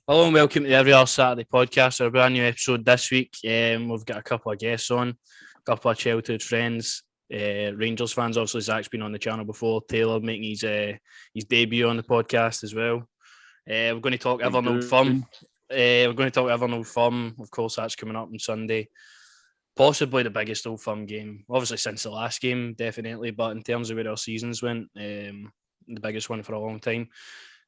Hello and welcome to the Every Other Saturday podcast. Our brand new episode this week. We've got a couple of guests on, a couple of childhood friends, Rangers fans. Obviously, Zak's been on the channel before. Taylor making his debut on the podcast as well. We're going to talk Evernote Firm. We're going to talk Evernote Firm. Of course, that's coming up on Sunday. Possibly the biggest Old Firm game, obviously since the last game, definitely. But in terms of where our seasons went, the biggest one for a long time.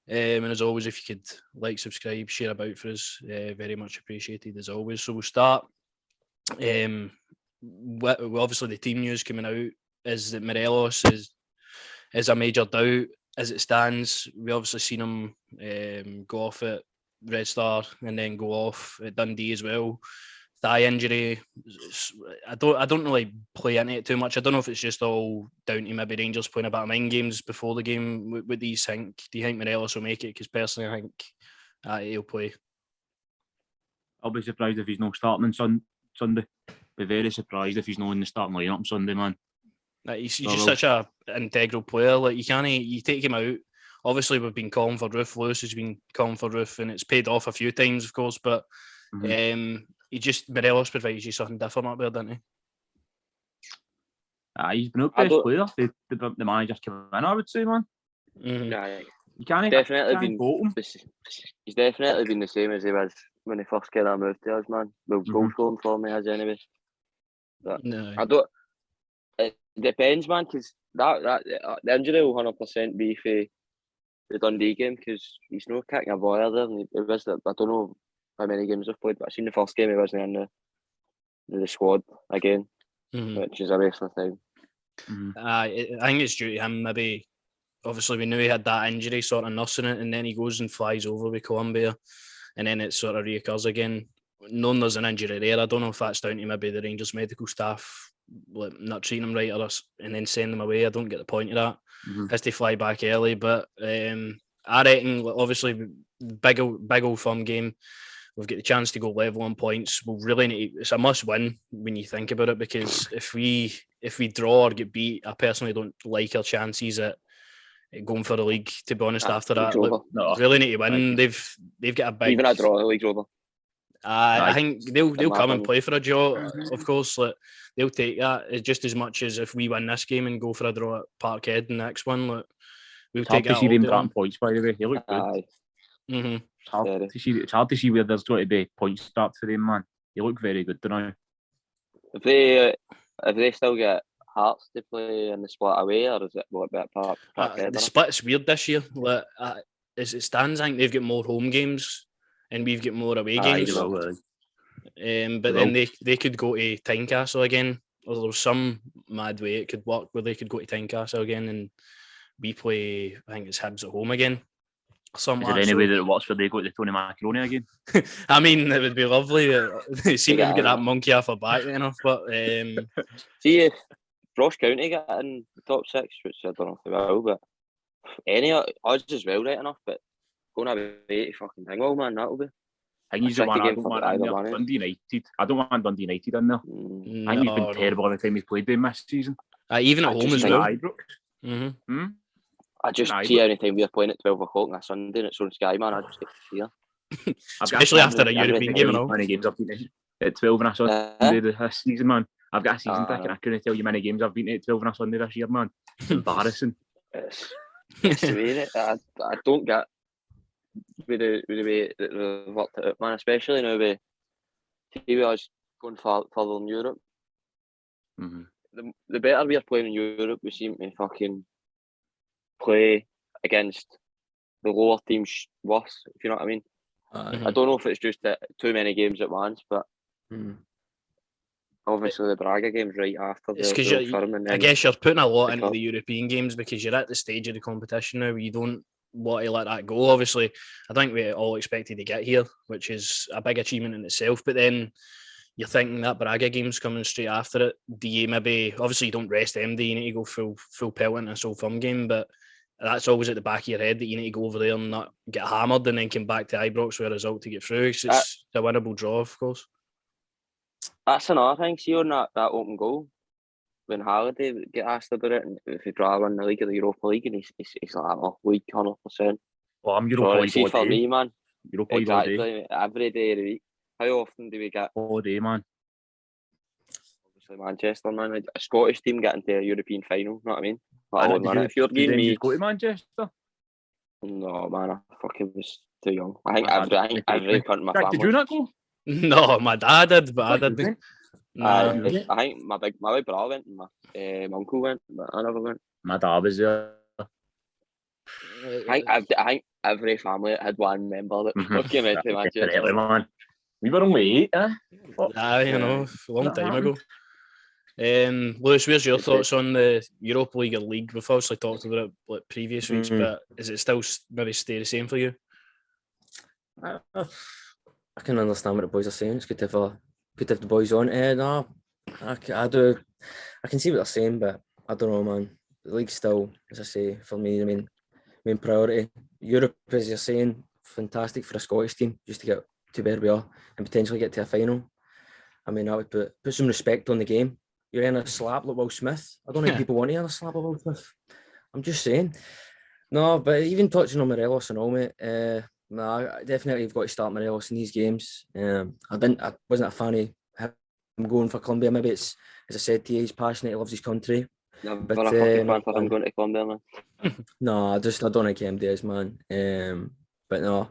And as always, if you could like, subscribe, share about for us, very much appreciated as always. So we'll start. Obviously, the team news coming out is that Morelos is a major doubt as it stands. We obviously seen him go off at Red Star and then go off at Dundee as well. Thigh injury. I don't really play into it too much. I don't know if it's just all down to maybe Rangers playing a bit of mind games before the game. What do you think? Do you think Morelos will make it? Because personally, I think he'll play. I'll be surprised if he's not starting on Sunday. Be very surprised if he's not in the starting lineup on Sunday, man. He's just such an integral player. Like you take him out. Obviously, we've been calling for Roof. Lewis has been calling for Roof, and it's paid off a few times, of course. But Morelos provides you something different up there, doesn't he? He's been up best player. The manager came in, I would say, man. Mm-hmm. You can't he's definitely been the same as he was when he first came out moved to us, man. Well, goal scoring for me has anyway. But no. I don't. It depends, man, because the injury will 100% be for the Dundee game because he's not kicking a ball there. And he was, I don't know how many games I've played, but I seen the first game he wasn't in the squad again, which is a waste of time. I think it's due to him. Maybe obviously we knew he had that injury, sort of nursing it, and then he goes and flies over with Colombia, and then it sort of reoccurs again. Knowing there's an injury there, I don't know if that's down to maybe the Rangers medical staff not treating him right, and then send them away. I don't get the point of that. Has to fly back early, but I reckon obviously big old Firm game. We've got the chance to go level on points. We'll really need it's a must win when you think about it, because if we draw or get beat, I personally don't like our chances at going for the league. To be honest, after that, really need to win. They've got a big. Even a draw, the league's over. I think they'll come and play for a draw. Of course, they'll take that just as much as if we win this game and go for a draw at Parkhead in the next one. We'll take that. It's hard to see them dropping points, by the way. He looked good. It's hard to see where there's going to be points start for them, man. They look very good tonight. If they still get Hearts to play in the split away, or will it be at Parkhead? The split's weird this year. As it stands, I think they've got more home games and we've got more away games. But then they could go to Tynecastle again, or there's some mad way it could work where they could go to Tynecastle again and we play, I think it's Hibs at home again. Is there any way that it works where they go to Tony Macaroni again? I mean, it would be lovely. They seem to get that monkey off her back enough, but see if Ross County get in the top 6, which I don't know if they will, but any odds as well, right enough. But going away to fucking Dingwall, man, that'll be. I think he's the one I don't want in there. Dundee United. I don't want Dundee United in there. I think he's been terrible all the time he's played them this season. Even at home as well. Ibrox. I just see anytime we're playing at 12 o'clock on a Sunday and it's on Sky, man, I just get fear. Especially after a European game and all. How many games I've been at 12 on a Sunday this season, man. I've got a season ticket and I couldn't tell you how many games I've been at 12 on a Sunday this year, man. It's embarrassing. It's the way I don't get with the way that they've worked it out, man, especially now with us going further in Europe. The better we are playing in Europe, we seem to fucking play against the lower teams worse, if you know what I mean. I don't know if it's just too many games at once, but obviously the Braga game's right after. It's because I guess you're putting a lot into the European games because you're at the stage of the competition now where you don't want to let that go. Obviously, I think we all expected to get here, which is a big achievement in itself, but then you're thinking that Braga game's coming straight after it. Do you maybe, obviously you don't rest them, do you need to go full pelt into a Old Firm game, but that's always at the back of your head that you need to go over there and not get hammered and then come back to Ibrox with a result to get through. It's a winnable draw, of course. That's another thing. See on that open goal, when Halliday get asked about it, and if he'd rather win the league or the Europa League, and he's like, oh, league 100%. Well, I'm Europa League for me, man. Europa League all day. Exactly, every day of the week. How often do we get? All day, man. Obviously, Manchester, man. A Scottish team getting to a European final. You know what I mean? Let alone, man. If you're Did giving you me, go to Manchester? no, man, I fucking was too young. I think My dad every cunt in my Jack, family. did you not go? No, my dad did, but I didn't. Nah. I think my big brother went and my uncle went, but I never went. My dad was there. I think every family had one member that fucking went to Manchester. Definitely, man. We were only 8, eh? You know, a long time ago. Lewis, where's your thoughts on the Europa League or League? We've obviously talked about it like previous weeks, but is it still maybe stay the same for you? I can understand what the boys are saying. It's good to have the boys on. No, I do. I can see what they're saying, but I don't know, man. The league's still, as I say, for me, the main priority. Europe, as you're saying, fantastic for a Scottish team just to get to where we are and potentially get to a final. I mean, I would put some respect on the game. You're in a slap like Will Smith. I don't think people want to earn a slap like Will Smith. I'm just saying. No, but even touching on Morelos and all, mate. No, definitely you've got to start Morelos in these games. I wasn't a fan of him going for Colombia. Maybe it's, as I said to you, he's passionate, he loves his country. Never But, a fucking fan for him going to Colombia, man. No, I don't like him days, man. But no,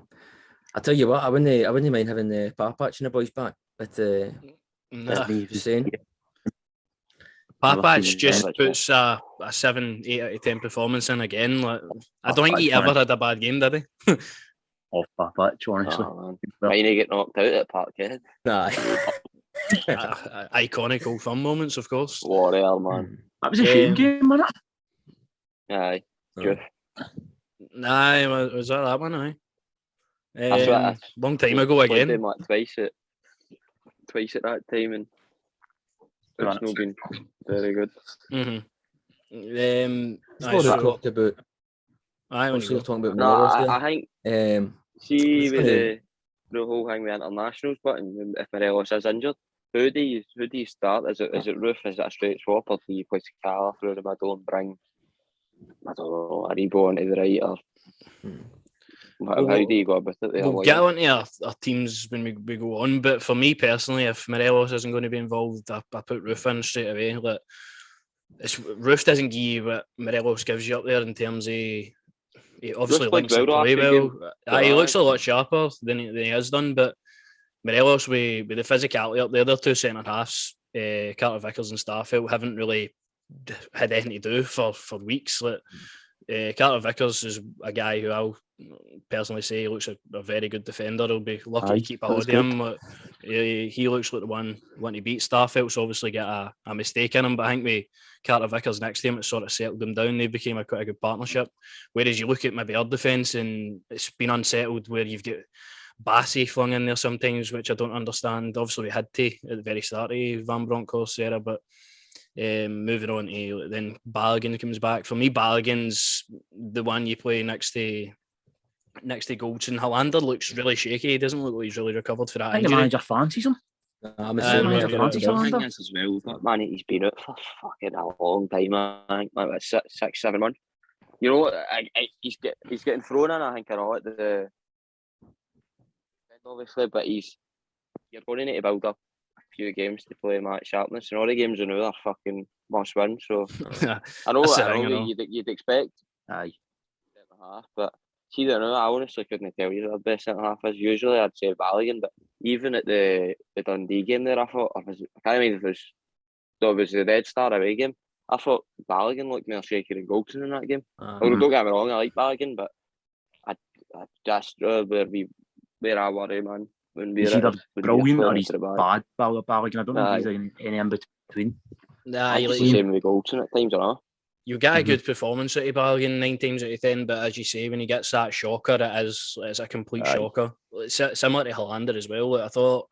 I tell you what, I wouldn't mind having the Parpatch and the boys back. But Nah. saying. Parpatch just puts a 7, 8 out of 10 performance in again. Like, I don't think he ever had a bad game, did he? Off Parpatch, honestly. Oh, man. Mine get knocked out at Parkhead. Nah. Iconic Old Firm moments, of course. Warrior, man. That was a shame game, wasn't it? Aye. No. Nah, was that one, aye? That's Long time ago again. Them, like, twice at that time, and it's not been very good. Talked about. You're talking about No, Morelos I think. See, with the whole thing with internationals, but if Morelos is injured, who do you start? Is it Roof? Is it a straight swap, or do you play Sakala through the middle and bring, I don't know, Aribo onto the right, or how do you go about it? We'll get on to our teams when we go on, but for me personally, if Morelos isn't going to be involved, I put Roof in straight away. Like, Roof doesn't give you what Morelos gives you up there in terms of. He obviously likes to play well. He looks a lot sharper than he has done, but Morelos with the physicality up there, they're two centre halves. Carter Vickers and Starfelt haven't really had anything to do for weeks. Like, Carter Vickers is a guy who I'll personally say he looks a very good defender. He'll be lucky to keep a hold of him. He looks like the one to beat. Starfelt's obviously got a mistake in him, but I think with Carter Vickers next to him, it sort of settled them down. They became quite a good partnership. Whereas you look at maybe our defence and it's been unsettled, where you've got Bassey flung in there sometimes, which I don't understand. Obviously, we had to at the very start of Van Bronckhorst era, but moving on to then Balogun comes back. For me, Balogun's the one you play next to Goldson. Hollander looks really shaky. He doesn't look like he's really recovered for that. I think the manager fancies him. I'm assuming as well. But man, he's been out for fucking a long time. I think like 6, 7 months. You know, he's getting thrown in. I think a lot at the obviously, but you're going to need to build up a few games to play match sharpness, and all the games are now are fucking must win. So I know you'd expect. Aye. Centre half, but see, I honestly couldn't tell you who the best centre half is. Usually, I'd say Balogun, but even at the Dundee game there, I thought I can't remember if it was the Red Star away game. I thought Balogun looked more shaky than Goldson in that game. Don't get me wrong, I like Balogun, but I just where I worry, man. He's either brilliant or he's bad. Balogun, I don't think he's any in between. Nah, he's the same with Goldson at times, or not. You get a good performance out of Balogun 9 times out of 10, but as you say, when he gets that shocker, it's a complete shocker. It's similar to Hollander as well. I thought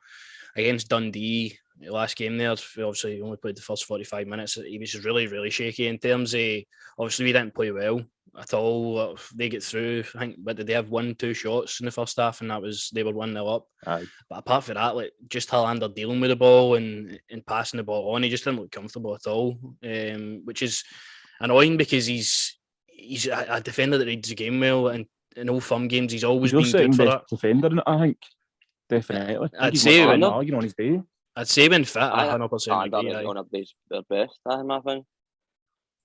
against Dundee, the last game there, obviously he only played the first 45 minutes. He was really, really shaky in terms of, obviously we didn't play well at all. They get through, I think, but did they have 1-2 shots in the first half, and they were 1-0 up. Aye. But apart from that, like, just Hollander dealing with the ball and passing the ball on, he just didn't look comfortable at all, which is annoying because he's a defender that reads the game well, and in all firm games, he's always He's your been second good for best defender in it, I think. Definitely. I I'd think he's say like when- Margan on his day. I'd say when fit, I- 100% Under agree. is Aye. on a base their best, in my opinion.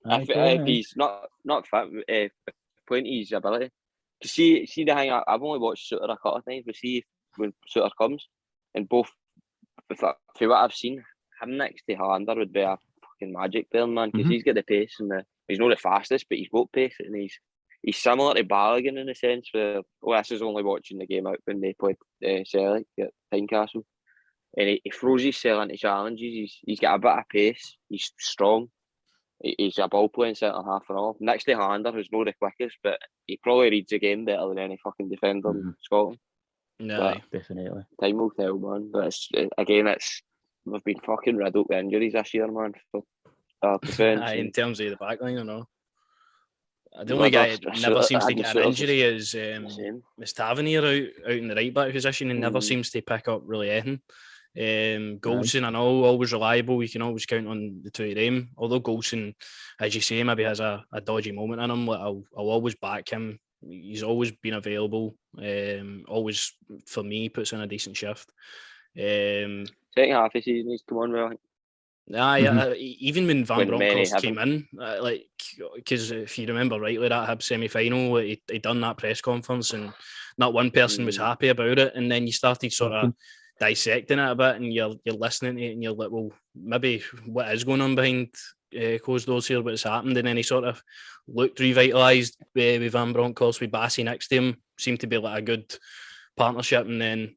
Aye, If he's not fit, playing to his ability. To see the thing, I've only watched Suter a couple of times, but see when Suter comes, and both, for what I've seen, him next to Hollander would be a fucking magic player, man, because he's got the pace and he's not the fastest, but he's got pace, and he's similar to Balogun in a sense where, this is only watching the game out when they played Celtic at Tynecastle, and he throws himself into challenges. He's got a bit of pace. He's strong. He's a ball playing centre half and all. Next to Hander, who's not the quickest, but he probably reads the game better than any fucking defender in Scotland. No, Definitely. Time will tell, man. But we've been fucking riddled with injuries this year, man. For our defence. in terms of the back line, I know. The Well, only guy that's- that never seems to get an that's- injury is same. Tavernier out in the right back position and never seems to pick up really anything. Goldson, I know, always reliable. You can always count on the two of them. Although Goldson, as you say, maybe has a dodgy moment in him, like I'll always back him. He's always been available. Always, for me, puts in a decent shift. Second half of the season, he's come on well. Even when Van When many Bronckhorst came in, because if you remember rightly, that Hib semi-final, he done that press conference and not one person was happy about it. And then you started sort of dissecting it a bit and you're listening to it and you're like, well, maybe what is going on behind closed doors here, what's happened? And then he sort of looked revitalised with Van Bronckhorst, with Bassey next to him, seemed to be like a good partnership. And then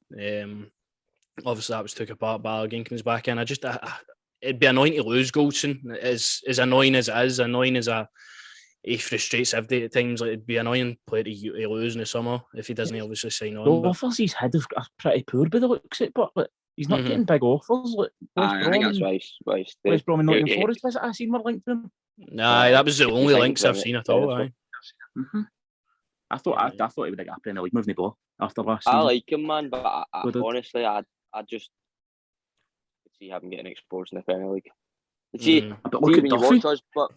obviously that was took apart by Ginkins back in. It'd be annoying to lose Goldson. As annoying as it is, he frustrates everybody at times. Like, it'd be annoying player to lose in the summer if he doesn't obviously sign on. The offers he's had are pretty poor by the looks of it, but he's not getting big offers. Like I think that's why West Brom and Nottingham Forest visit I seen were linked to him. Nah, that was the only links I've seen at all. Aye. I thought he would like a Premier League move in the ball after last season. I like him, man, but I honestly, I just see him getting exposed in the Premier League. See, but look at when you Duffy. watch us, but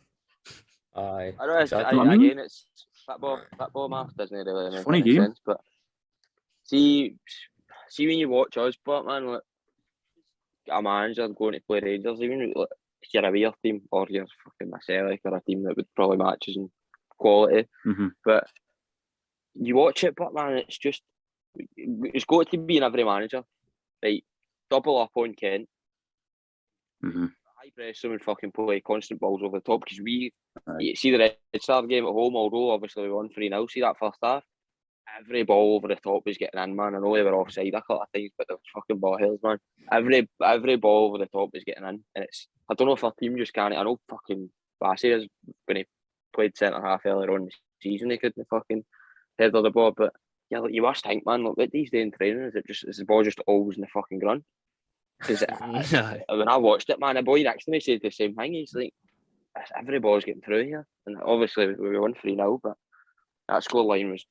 Aye. I don't know. Exactly. Again, it's football math doesn't really make Funny any game. sense. But see when you watch us, but man, like, a manager going to play Rangers, even like, if you're a beer team or you're fucking a Celtic or a team that would probably match us in quality, but you watch it, but man, it's got to be in every manager, right? Double up on Kent. High press them and fucking play constant balls over the top because you see the Red Star game at home, although obviously we won 3-0, see that first half? Every ball over the top was getting in, man. I know they were offside a couple of times, but they were fucking ball hills, man. Every ball over the top was getting in. And I don't know if our team just can't. I know fucking Bassey is, when he played centre half earlier on in the season, he couldn't fucking head of the ball. But yeah, like, you must think, man, look, what these days in training, is the ball just always in the fucking ground? Because when I watched it, man, the boy next to me said the same thing. He's like, every ball's getting through here. And obviously we won 3-0, but that scoreline was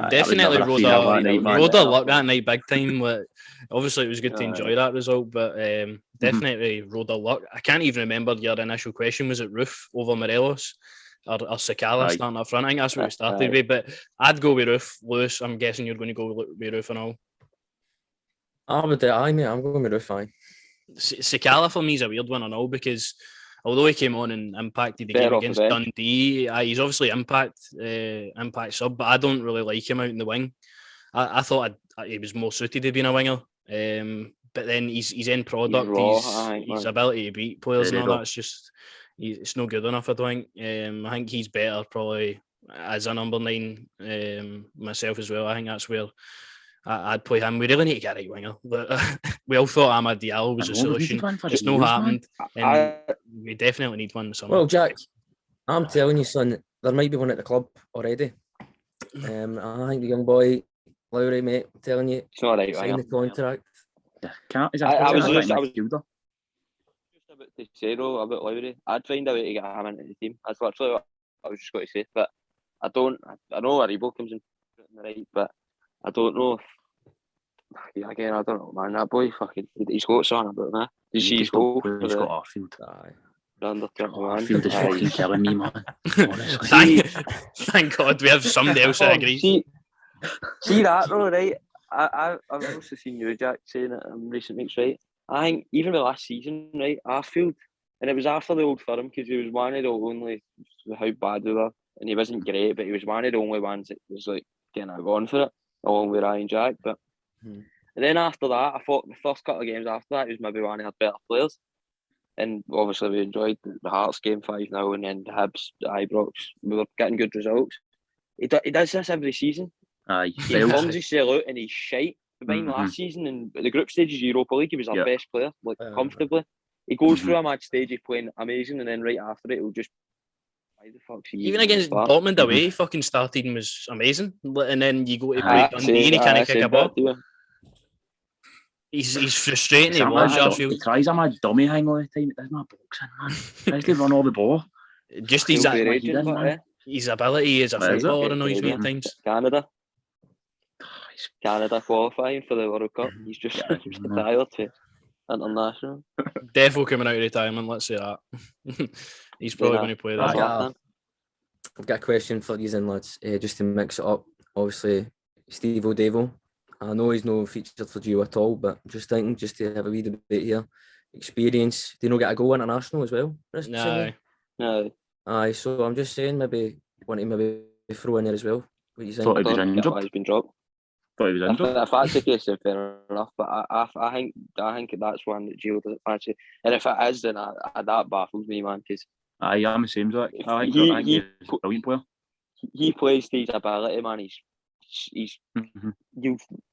definitely rode a luck that night big time. Like, obviously it was good to enjoy that result, but definitely rode a luck. I can't even remember your initial question. Was it Roof over Morelos or Sakala starting up front? I think that's what we started with, but I'd go with Roof. Lewis, I'm guessing you're going to go with Roof and all. I'm going with Roof. Sakala for me is a weird one and all, because although he came on and impacted the game against Dundee, he's obviously impact sub, but I don't really like him out in the wing. I thought he was more suited to being a winger, but then his end product, his ability to beat players and all that's just, it's no good enough, I don't think. I think he's better probably as a number 9 myself as well. I think that's where I'd play him. We really need to get a right winger. But we all thought Amad Diallo was the solution. It's not happened. And we definitely need one in the summer. Well, Jack, I'm telling you, son, there might be one at the club already. I think the young boy, Lowry, mate, I'm telling you, it's not right, sign the contract. I was just about to say though about Lowry. I'd find a way to get him into the team. That's literally what I was just going to say. But I know Aribo comes in the right, but I don't know if. Yeah, again, I don't know, man. That boy, fucking, he's got something about him. Did you see his goal? He's got Arfield. Aye. under 21. I feel this Aye. fucking killing me, man. Honestly. thank God we have somebody else that agrees. See that though, right? I've also seen you, Jack, saying it in recent weeks, right? I think even the last season, right, I feel, and it was after the Old Firm, because he was one of the only, how bad we were, and he wasn't great, but he was one of the only ones that was like getting on for it, along with Ryan Jack. But and then after that, I thought the first couple of games after that, he was maybe one of our better players. And obviously we enjoyed the Hearts game 5-0, and then the Hibs, the Ibrox, we were getting good results. He does this every season. Aye, He turns himself out and he's shite. Behind last season in the group stages of Europa League, he was our best player, like comfortably. He goes through a match stage, he's playing amazing, and then right after it, he'll just. Why the fuck's he even against Dortmund away, he fucking started and was amazing. And then you go to play Dundee and he can't kick a ball. He's frustrating. He tries a mad dummy hang all the time. It does not boxing, man. Tries to run all the ball. Just his ability as a footballer annoys me at times. Canada qualifying for the World Cup. He's just retired to international. Defo coming out of retirement, let's say that. He's probably going to play that. I've got a question for you, lads, just to mix it up. Obviously, Steve O'Davo. I know he's no featured for you at all, but just thinking, just to have a wee debate here. Experience, do you not get a go international as well? No. Aye, so I'm just saying, maybe want to maybe throw in there as well. What you think? Thought he was injured. He's been dropped. Thought he was injured. If that's the case, then fair enough. But I think that's one that Gio doesn't fancy. And if it is, then that baffles me, man. Because aye, I'm the same. Zach. I think he's a brilliant player. He plays to his ability, man.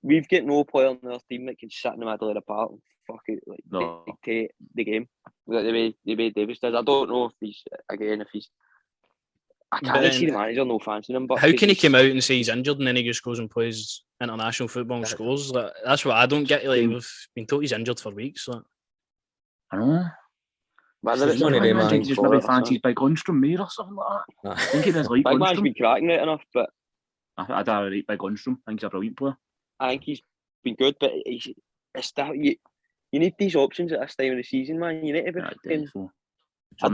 We've got no player on our team that can sit in the middle of the park and fuck it, like dictate the game. Like the way Davis does. I don't know if he's. I can't see the manager no fancying him. But how can he come out and say he's injured and then he just goes and plays international football and scores? Like, that's what I don't get. Like, we've been told he's injured for weeks. Like. I know. Whether it's just maybe fancies Big Lundstrom Mayor or something like that. I think he does like Big man's been cracking it enough, but I don't rate Big Lundstrom. I think he's a brilliant player. I think he's been good, but it's that you need these options at this time of the season, man. You need to be I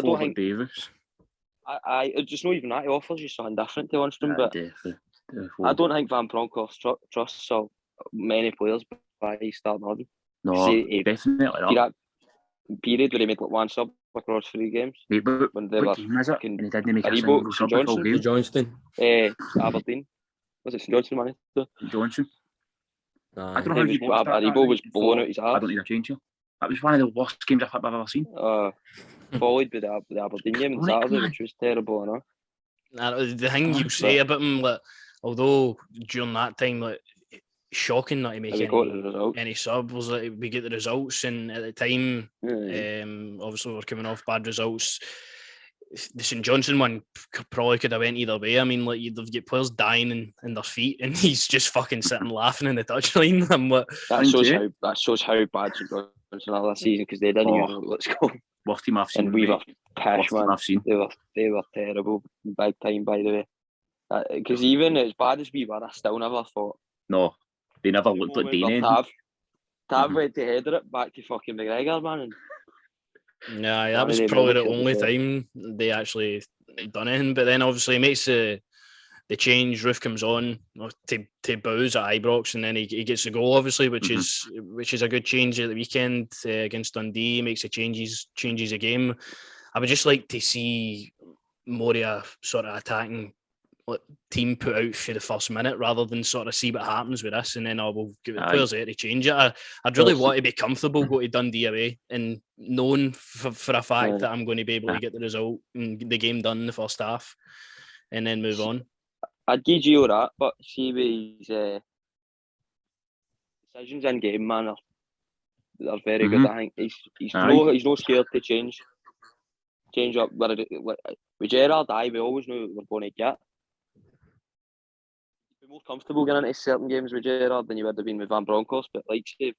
don't think Davis. I just not even that. He offers you something different to Lundstrom, but I don't think Van Bronckhorst trusts so many players by starting order. No, definitely not. That period where he made like one sub across 3 games. Wait, but when they what game is it? And he didn't make a single sub the full game. Johnston. Aberdeen. Was it St Johnstone, man? Johnson. I don't know how you watched that. Aribo was blowing out his ass. I don't need a change here. That was one of the worst games I've ever seen. Followed by the Aberdeen game on Saturday, which was terrible enough. The thing you say about him, like, although during that time, like, shocking not to make any sub, was like we get the results, and at the time, obviously we're coming off bad results. The St Johnstone one probably could have went either way. I mean, like, you'd get players dying in their feet, and he's just fucking sitting laughing in the touchline. That shows how bad St Johnstone are last season, because they didn't even know let's go. Worst team I've seen. And we were pish, man. They were terrible, big time, by the way. Because even as bad as we were, I still never thought. No, they never looked like Dane. Tav went to header it back to fucking McGregor, man. Yeah, that was probably the only time they actually done anything. But then obviously he makes the change. Roof comes on to Bowes at Ibrox, and then he gets the goal, obviously, which is a good change at the weekend against Dundee. He makes the changes the game. I would just like to see more of a sort of attacking team put out for the first minute, rather than sort of see what happens with this, and then we'll give the players there to change it. I'd really want to be comfortable going to Dundee away and knowing for a fact that I'm going to be able to get the result and the game done in the first half, and then move on. I'd give Gio that, but see with his decisions in game, man, are very good. I think he's no scared to change up. With Gerrard, we always knew we were going to get. You'd be more comfortable getting into certain games with Gerrard than you would have been with Van Bronckhorst. But like say,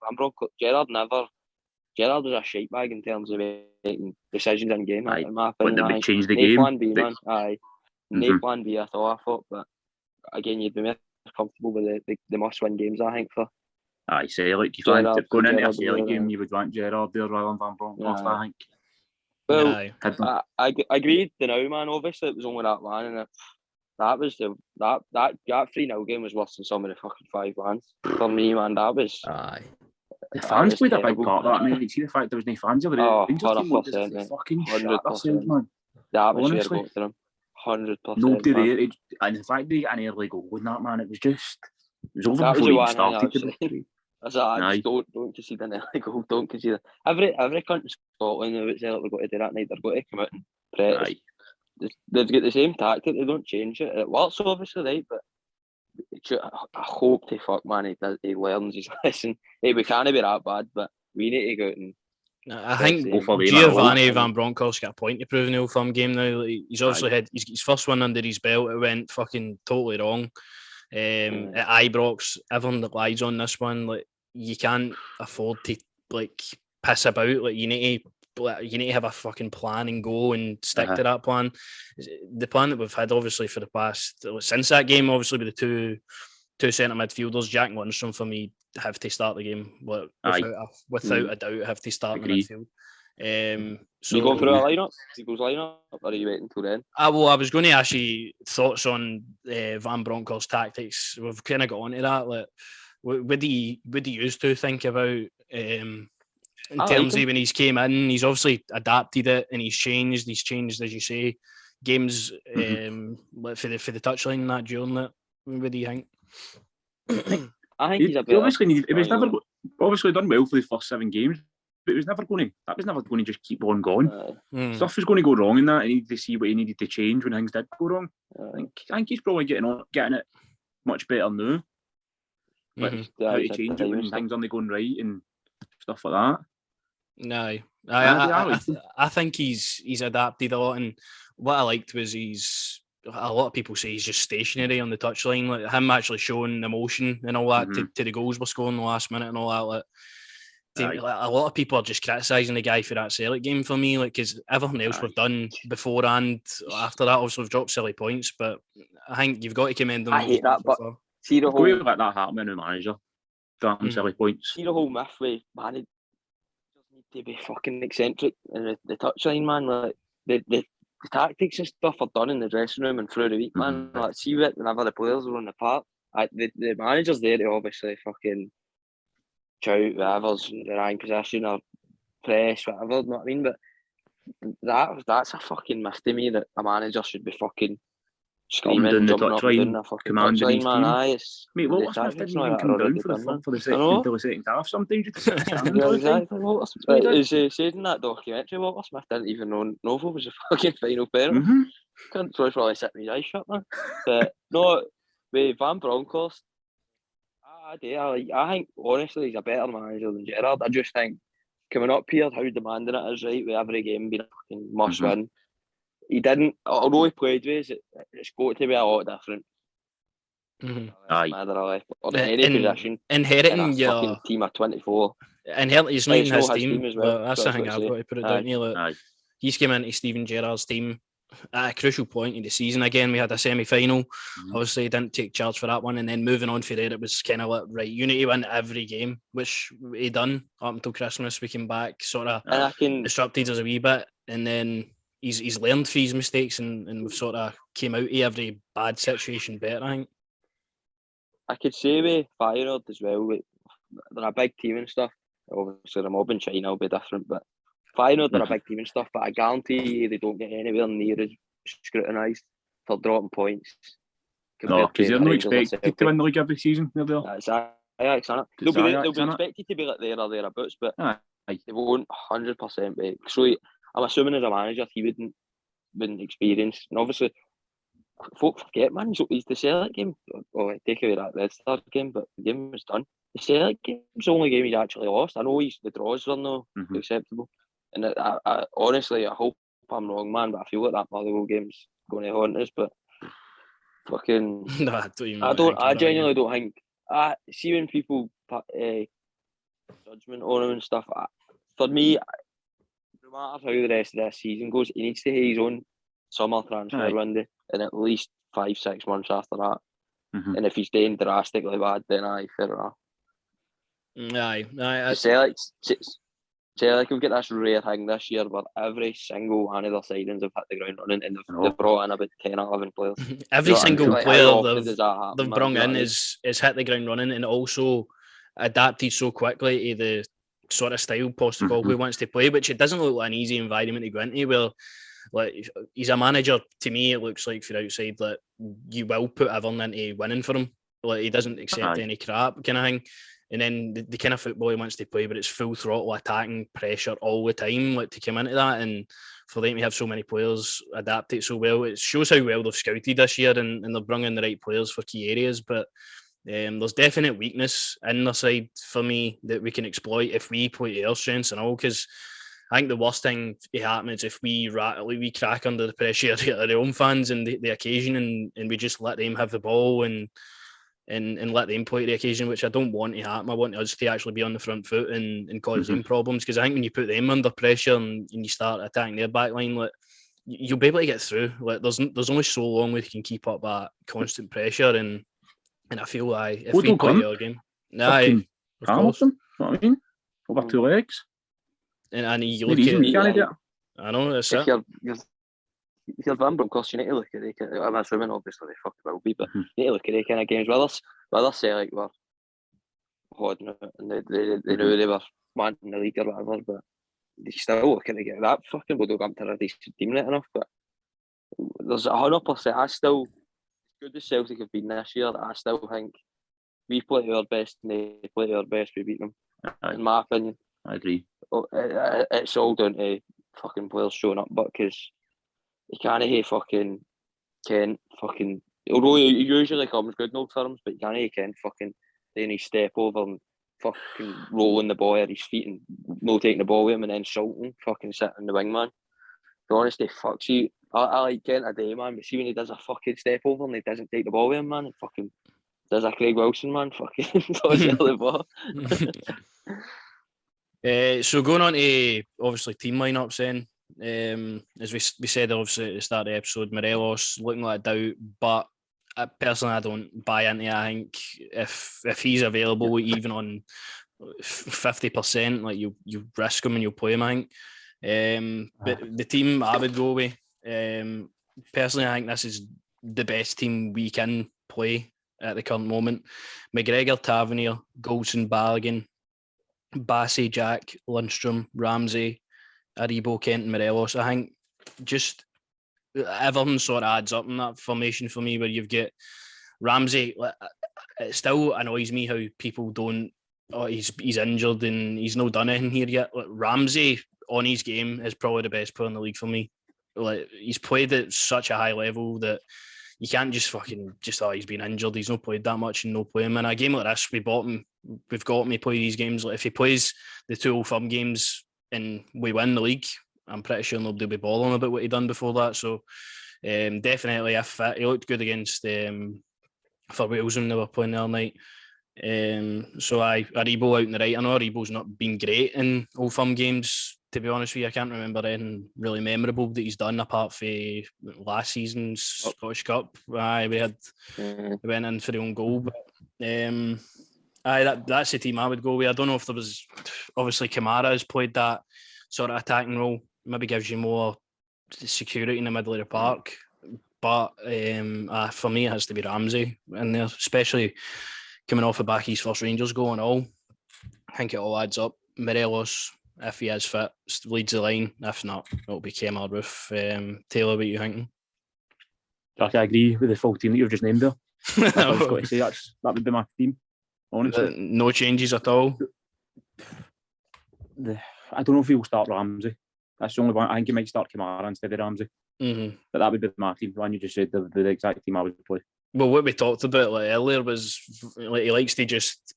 Gerrard was a shite bag in terms of making decisions in game. In my opinion, but they changed the game. Plan B, man. No plan B at all, I thought. But again, you'd be more comfortable with the must-win games, I think. For Celtic, going into a Celtic game, you would want Gerrard there rather than Van Bronckhorst, I think. Well, Aye. I agreed the now, man. Obviously, it was only that one, and that was that 3-0 game was worse than some of the fucking 5-1s for me, man. That was Aye. The that fans was played a big terrible. part of that, mate. See the fact there was no fans of the Rangers team looked as if 100%, they mate. fucking shot themselves, 100%. man. The atmosphere Honestly. got to them. 100%. Nobody man. there, and the fact they got an early goal in that, man, it was over That was before the it one even thing I started. was saying. I said, just don't concede an early goal. Don't concede it. Every country in Scotland, if it's they've got to do that night, they're going to come out and press. They've got the same tactic. They don't change it. It works, obviously, right? But I hope to fuck, man. He learns his lesson. Hey, we can't be that bad, but we need to go out and. I think Go for the Giovanni Van Bronckhorst got a point to prove in the Old Firm game now. Like, he's obviously had his first one under his belt. It went fucking totally wrong. At Ibrox, everyone that lies on this one, like you can't afford to like piss about. Like you need to have a fucking plan and go and stick to that plan. The plan that we've had, obviously, for the past since that game, obviously with the two centre midfielders, Jack and Lundstrom for me have to start the game. Without a doubt, have to start in the midfield. So you going through a lineup? Eagles lineup, or are you waiting until then? I was going to ask you thoughts on Van Bronckhorst's tactics. We've kind of got onto that. Like, what do you used to think about in terms of when he's came in? He's obviously adapted it and he's changed. He's changed, as you say, games for the touchline and that during it. What do you think? I think he's a better. It was never obviously done well for the first 7 games, but it was never going to just keep on going. Stuff was going to go wrong in that. He needed to see what he needed to change when things did go wrong. I think he's probably getting it much better now. Like how to change it when things aren't going right and stuff like that. No, I think he's adapted a lot, and what I liked was a lot of people say he's just stationary on the touchline, like him actually showing emotion and all that to the goals we're scoring in the last minute and all that. Like, a lot of people are just criticising the guy for that Celtic game for me, like because everything else we've done before and after that, obviously we've dropped silly points, but I think you've got to commend him. I hate that, but see the whole let that happen in a manager, dropping silly points. See the whole myth with managers need to be fucking eccentric in the touchline, man. Like the tactics and stuff are done in the dressing room and through the week, man. Like, see it whenever the players are on the park. The manager's there to obviously fucking shout whatever's in the right position or press, whatever, you know what I mean? But that's a fucking myth to me, that a manager should be fucking screaming, jumping up and down the fucking touchline, man. Mate, Walter Smith didn't even come down for the second half. Sometimes you just exactly. As he said in that documentary, Walter Smith didn't even know Novo was a fucking final pair. Couldn't probably sit with his eyes shut, man. But no, with Van Bronckhorst, I think honestly he's a better manager than Gerrard. I just think coming up here, how demanding it is, right, with every game being a fucking must win. He didn't, although he played with us, it's got to be a lot different. Aye. Or in any position. Inheriting your fucking team of 24. Inheriting, he's not in his team as well. That's the thing I've got to put it down to. Like, he's came into Steven Gerrard's team at a crucial point in the season. Again, we had a semi-final. Obviously, he didn't take charge for that one, and then moving on from there, it was kind of like, right, you need to win every game, which he done up until Christmas. We came back, sort of disrupted us a wee bit, and then he's learned from his mistakes, and we've sort of came out of every bad situation better, I think. I could say with Feyenoord as well, they're a big team and stuff. Obviously, the mob in China will be different, but Feyenoord are a big team and stuff, but I guarantee you they don't get anywhere near as scrutinised for dropping points. No, because they're not expected to win the league every season. They'll be expected to be like there or thereabouts, but they won't 100% be. So I'm assuming as a manager he wouldn't experience. And obviously, folk forget, man, he's the Celtic game. Oh, take away that Red Star game, but the game was done. The Celtic game's the only game he's actually lost. I know the draws were no acceptable. And I honestly, I hope I'm wrong, man, but I feel like that Motherwell game's going to haunt us. But fucking, no, I genuinely don't think. See when people judgment on him and stuff. For me, no matter how the rest of this season goes, he needs to have his own summer transfer window, and at least 5-6 months after that. And if he's doing drastically bad, then fair enough. Aye. say like we've got this rare thing this year where every single one of their signings have hit the ground running, and they've brought in about 10 or 11 players. Every single like, player happen, they've brought in is hit the ground running and also adapted so quickly to the sort of style Postecoglou wants to play, which it doesn't look like an easy environment to go into. Where like he's a manager, to me it looks like from outside that you will put everything into winning for him. Like he doesn't accept any crap kind of thing. And then the kind of football he wants to play, but it's full throttle attacking pressure all the time, like to come into that. And for them to have so many players adapt it so well, it shows how well they've scouted this year and they're bringing the right players for key areas. But there's definite weakness in their side for me that we can exploit if we play to our strengths and all. Because I think the worst thing to happen is if we crack under the pressure of their own fans and the occasion, and we just let them have the ball and let them play the occasion, which I don't want to happen. I want us to actually be on the front foot and cause them problems, because I think when you put them under pressure and you start attacking their back line, like, you'll be able to get through. Like there's only so long we can keep up that constant pressure, and I feel like if we play our game, of course. Them, you know what I mean? Over 2 legs. And you look at, I know that's it. If you're Van Bronckhorst, you need to look at it. I'm assuming obviously they fucking will be, but you need to look at the kind of games whether Celtic were holding it and they knew they were wanting the league or whatever, but they still looking to get that fucking would have come to a decent team right enough. But there's 100%. I still, as good as Celtic have been this year, I still think we play our best and they play our best. We beat them, in my opinion. I agree. It's all down to fucking players showing up, but because you can't hate fucking Kent fucking, although he usually comes good in old terms, but you can't hate Kent fucking then he step over and fucking rolling the ball at his feet and no taking the ball with him and then shouting, fucking sitting in the wing, man. To be honest, fucks you. I like Kent a day, man, but see when he does a fucking step over and he doesn't take the ball with him, man, and fucking does a Craig Wilson, man, fucking dodges the ball. So going on to obviously team lineups then. As we said obviously at the start of the episode, Morelos looking like a doubt, but personally I don't buy into it. I think if he's available even on 50%, like you risk him and you'll play him, I think. But the team I would go with, personally I think this is the best team we can play at the current moment. McGregor, Tavernier, Goldson, Balogun, Bassey, Jack, Lundstrom, Ramsey, Aribo, Kent and Morelos. I think just everything sort of adds up in that formation for me, where you've got Ramsey. It still annoys me how people don't, he's injured and he's not done anything here yet. Like, Ramsey on his game is probably the best player in the league for me. Like, he's played at such a high level that you can't just he's been injured, he's not played that much and no play him. In a game like this, we've got him to play these games. Like, if he plays the 2 Old Firm games and we win the league, I'm pretty sure nobody will be bothering about what he done before that. So definitely if fit. He looked good against for Wales when they were playing the other night. So Aribo out in the right. I know Aribo's not been great in Old Firm games, to be honest with you. I can't remember anything really memorable that he's done apart from last season's Scottish Cup. We went in for the own goal. But that's the team I would go with. I don't know if there was, obviously Kamara has played that sort of attacking role, maybe gives you more security in the middle of the park. But for me, it has to be Ramsey in there, especially coming off the back of his first Rangers goal and all. I think it all adds up. Morelos, if he is fit, leads the line. If not, it'll be Kemar Roof. Taylor, what are you thinking? Jack, I agree with the full team that you've just named there. I was going to say that would be my team, honestly. No changes at all? I don't know if he'll start Ramsey. That's the only one. I think he might start Kamara instead of Ramsey. Mm-hmm. But that would be my team. The one you just said, the exact team I would play. Well, what we talked about earlier was he likes to just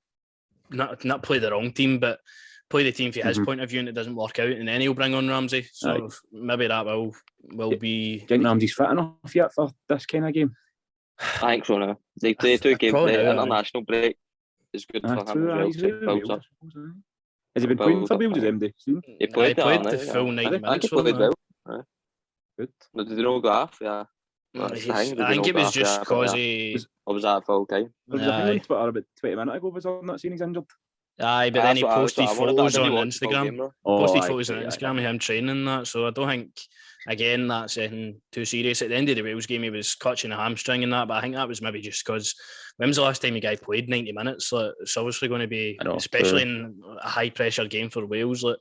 not play the wrong team, but play the team from his point of view, and it doesn't work out, and then he'll bring on Ramsey. So maybe that will be. Do you think Ramsey's fit enough yet for this kind of game? I think so now. They play 2 games. The international break is good for him as well. Has he been playing for Wales, MD? He played the full 90 minutes for them. Good. No, did they not go off? Yeah. I think it was just because he... Or was that full time? There was a thing on Twitter about 20 minutes ago, was on that saying he's injured? Aye, but then he posted photos on Game, Instagram. Posted photos on Instagram of him training and that. So I don't think, again, that's too serious. At the end of the Wales game, he was clutching a hamstring and that. But I think that was maybe just because when was the last time a guy played 90 minutes? Like, it's obviously going to be, especially in a high pressure game for Wales. Like,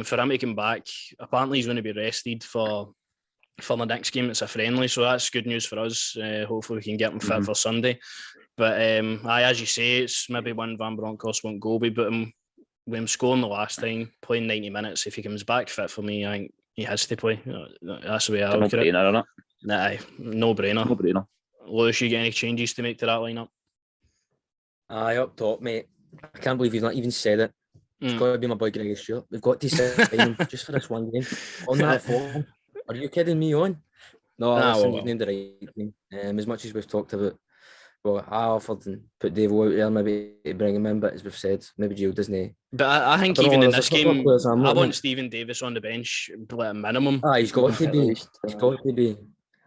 for him to come back, apparently he's going to be rested for the next game. It's a friendly, so that's good news for us. Hopefully we can get him fit for Sunday. But as you say, it's maybe one Van Bronckhorst won't go. But with him scoring the last time, playing 90 minutes, if he comes back fit for me, I think he has to play. That's the way I look at it. Nah, no brainer. Lewis, you get any changes to make to that lineup? Aye, up top, mate. I can't believe you've not even said it. It's got to be my boy Gregor Stewart. We've got to sign him just for this one game. On that form. Are you kidding me on? No, listen, you've named the right team. As much as we've talked about, well, I offered and put Dave out there maybe to bring him in, but as we've said, maybe Gio doesn't. But I think even in this game, I want Stephen Davis on the bench at a minimum. He's got to be. He's got to be.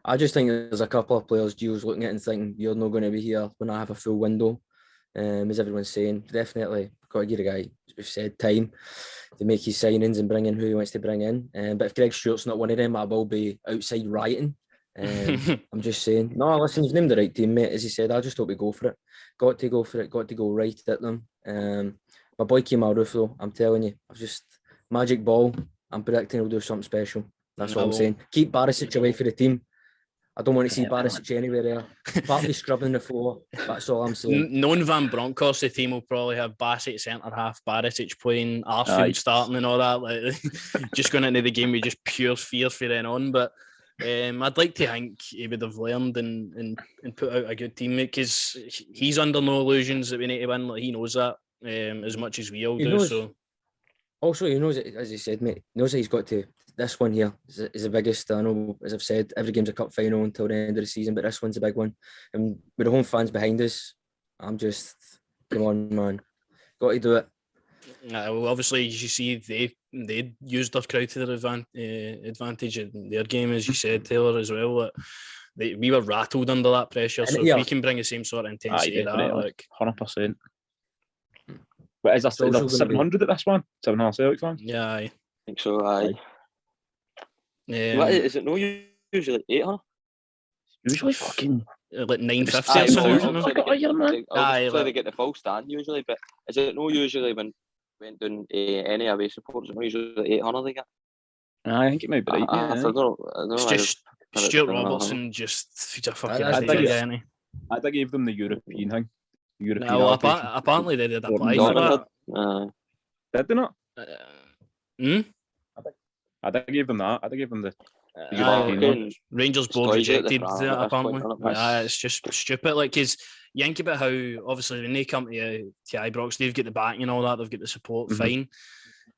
I just think there's a couple of players Gio's looking at and thinking, you're not going to be here when I have a full window. As everyone's saying, definitely got to give a guy, as we've said, time to make his signings and bring in who he wants to bring in. But if Greg Stewart's not one of them, I will be outside rioting. I'm just saying. No, listen, you've named the right team, mate. As he said, I just hope we go for it. Got to go for it. Got to go right at them. My boy Kemal Roof, I'm telling you, I've just magic ball. I'm predicting he'll do something special. That's what I'm saying. Keep Barisic away for the team. I don't want to see Barisic anywhere there. Partly scrubbing the floor. That's all I'm saying. Knowing Van Bronckhorst, the team will probably have Bassett centre half, Barisic playing, Arfield starting and all that. Like, just going into the game with just pure fear for then on. But I'd like to think he would have learned and put out a good team, because he's under no illusions that we need to win. Like, he knows that as much as we all do. So also, he knows it, as he said, mate. He knows that he's got to. This one here is the biggest. I know, as I've said, every game's a cup final until the end of the season, but this one's a big one. And with the home fans behind us, I'm just, come on, man, got to do it. Well, obviously, as you see, they used their crowd to their advantage in their game, as you said, Taylor, as well. We were rattled under that pressure, so if we can bring the same sort of intensity to that, like 100%. But is that 700 at this one? 700 Celtic fans? Yeah, I think so. Aye. What is it? No, usually 800. Usually fucking like 950 or something. Obviously they get the full stand usually, but is it no usually when went down any away supporters? Not usually 800 they get. I think it might be right. I don't know. It's just Stuart Robertson. He's a fucking idiot. I gave them the European thing. Apparently they did apply for that. Did they not? I gave them that. I gave them the Rangers board rejected that, apparently. It's just stupid. Like, because you think about how, obviously, when they come to ibrox, they've got the back and all that, they've got the support, fine.